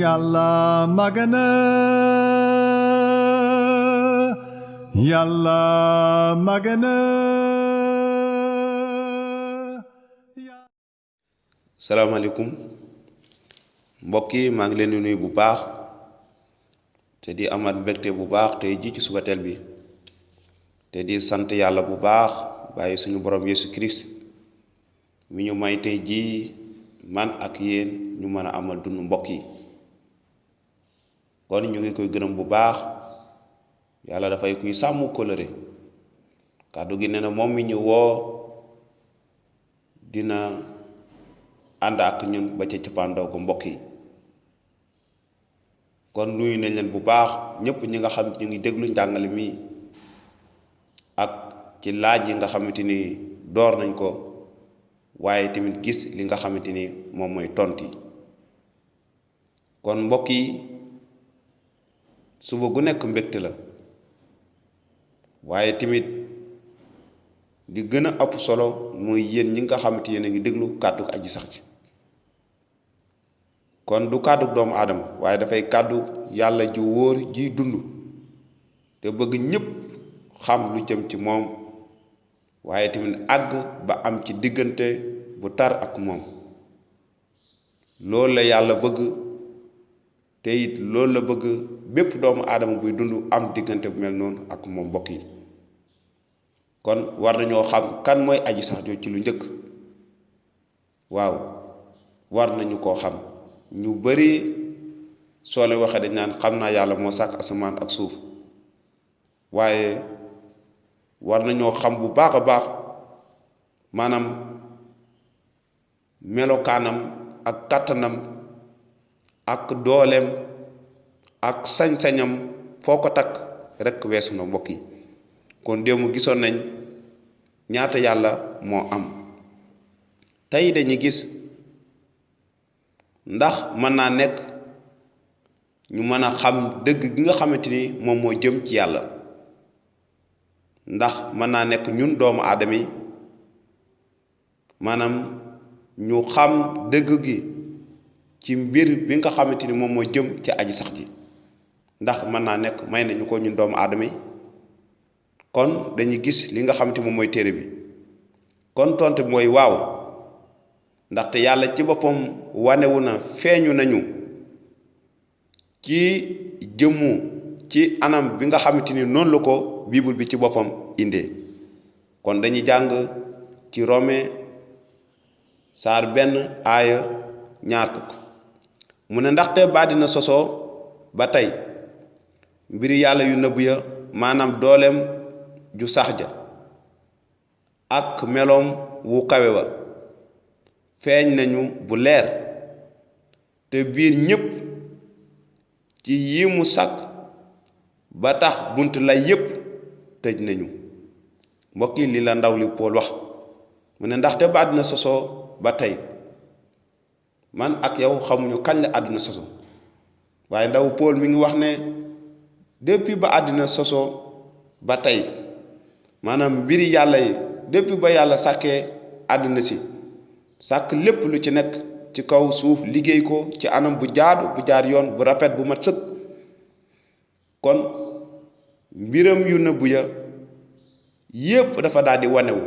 Yàlla magana Yàlla magana salaamaaleykum mbokk yi maa ngi leen di nuyu bu baax te di amaat mbégte bu baax tey ji ci subateel bi te di sant yàlla bu baax bàyyi suñu borom Yesu Christ mi ñu may tey ji man ak yéen ñu mën a amal dund mbokk yi kon ñu ngi koy gërëm bu baax yàlla dafay kuy sàmm kóllëre kàddu gi nee na moom mi ñu woo dina ànd ak ñun ba ca cappaandaw ko mbokk yi kon nuyu nañ leen bu baax ñëpp ñi nga xam ñu ngi déglu njàngale mi ak ci laaj yi nga xamante ni door nañ ko waaye tamit gis li nga xamante ni moom mooy tontu yi kon mbokk yi suba gu nekk mbégte la waaye tamit di gën a ëpp solo mooy yéen ñi nga xamante yéen a ngi déglu kàddu aji sax ci kon du kàddu doomu aadama waaye dafay kàddu yàlla ju wóor ji dund te bëgg ñépp xam lu jëm ci moom waaye tamit àgg ba am ci diggante bu tar ak moom loolu la yàlla bëgg te it loolu la bëgg bépp doomu aadama buy dund am diggante bu mel noonu ak moom mbokk yi kon war nañoo xam kan mooy aji sax jooju ci lu njëkk waaw war nañu koo xam ñu bari soo leen waxee dañ naan xam naa yàlla moo sàkk asamaan ak suuf waaye war nañoo xam bu baax a baax maanaam melokaanam ak kàttanam ak dooleem ak sañ-sañam foo ko takk rekk weesu na mbokk yi kon démb gisoon nañ ñaata yàlla moo am tey dañuy gis ndax mën naa nekk ñu mën a xam dëgg gi nga xamante ni moom moo jëm ci yàlla ndax mën naa nekk ñun doomu aadama yi maanaam ñu xam dëgg gi ci mbir bi nga xamante ni moom moo jëm ci aji sax ji ndax mën naa nekk may nañu ko ñun doomu aadama yi kon dañuy gis li nga xamante moom mooy téere bi kon tontu bi mooy waaw ndaxte yàlla ci boppam wanewu na feeñu nañu ci jëmmu ci anam bi nga xamante ni noonu la ko bible bi ci boppam indee kon dañuy jàng ci Romain saar 1 aaya 20 mu ne ndaxte ba dina sosoo ba tey mbiri yàlla yu nëbb ya maanaam dooleem ju sax ja ak meloom wu kawe wa feeñ nañu bu leer te biir ñépp ci yi mu sàkk ba tax bunt lay yépp tëj nañu mbokk yi li la ndaw li Pool wax mu ne ndaxte ba àddina sosoo ba tey man ak yow xamuñu kañ la àddina sosoo waaye ndaw Pool mi ngi wax ne depuis ba àddina sosoo ba tey maanaam mbiri yàlla yi depuis ba yàlla sàkkee àddina si sàkk lépp lu ci nekk ci kaw suuf liggéey ko ci anam bu jaadu bu jaar yoon bu rafet bu mat sëkk kon mbiram yu nëbbu ya yépp dafa daal di wanewu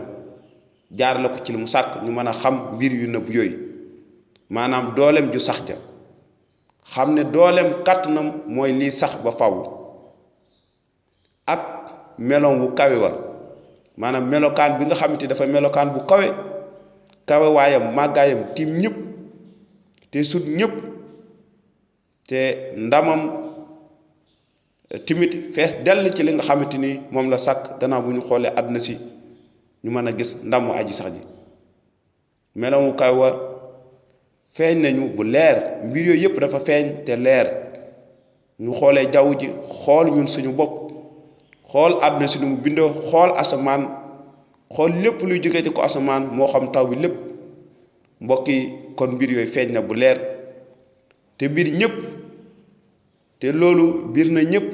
jaar la ko ci li mu sàkk ñu mën a xam mbir yu nëbbu yooyu maanaam dooleem ju sax ja xam ne dooleem kàttanam mooy lii sax ba faw ak meloom wu kawe wa maanaam melokaan bi nga xamante dafa melokaan bu kawe kawe waayam màggaayam tiim ñëpp te sut ñëpp te ndamam timit fees dell ci li nga xamante ni moom la sàkk gannaaw bu ñu xoolee àdduna si ñu mën a gis ndamu aji sax ji meloom wu kawe wa feeñ nañu bu leer mbir yooyu yëpp dafa feeñ te leer ñu xoolee jaww ji xool ñun suñu bopp xool àdduna si nu mu bindoo xool asamaan xool lépp luy jógee ci ko asamaan moo xam taw bi lépp mbokk yi kon mbir yooyu feeñ na bu leer te biir ñëpp te loolu biir na ñëpp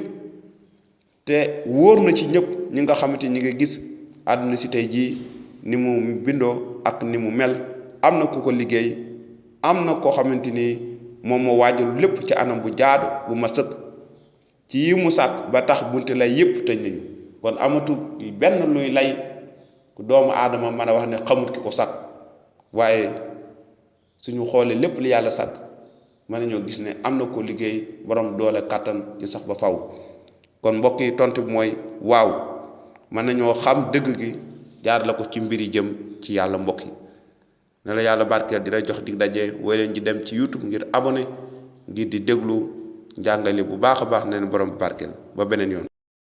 te wóor na ci ñëpp ñi nga xamante ñi nga gis àdduna si tey jii ni mu bindoo ak ni mu mel am na ku ko liggéey am na koo xamante ni moom moo waajal lépp ci anam bu jaadu bu ma sëkk ci yi mu sàkk ba tax bunti lay yépp tëj nañu kon amatul benn luy lay ku doomu aadama mën a wax ne xamul ki ko sàkk waaye suñu xoolee lépp li yàlla sàkk mën nañoo gis ne am na ko liggéey borom doole kàttan ci sax ba faw kon mbokk yi tontu bi mooy waaw mën nañoo xam dëgg gi jaar la ko ci mbir yi jëm ci yàlla mbokk yi ne la yàlla barkeel di la jox dig daje woy leen ji dem ci YouTube ngir abonné ngir di déglu njàngale bu baax a baax ne leen borom barkeel ba beneen yoon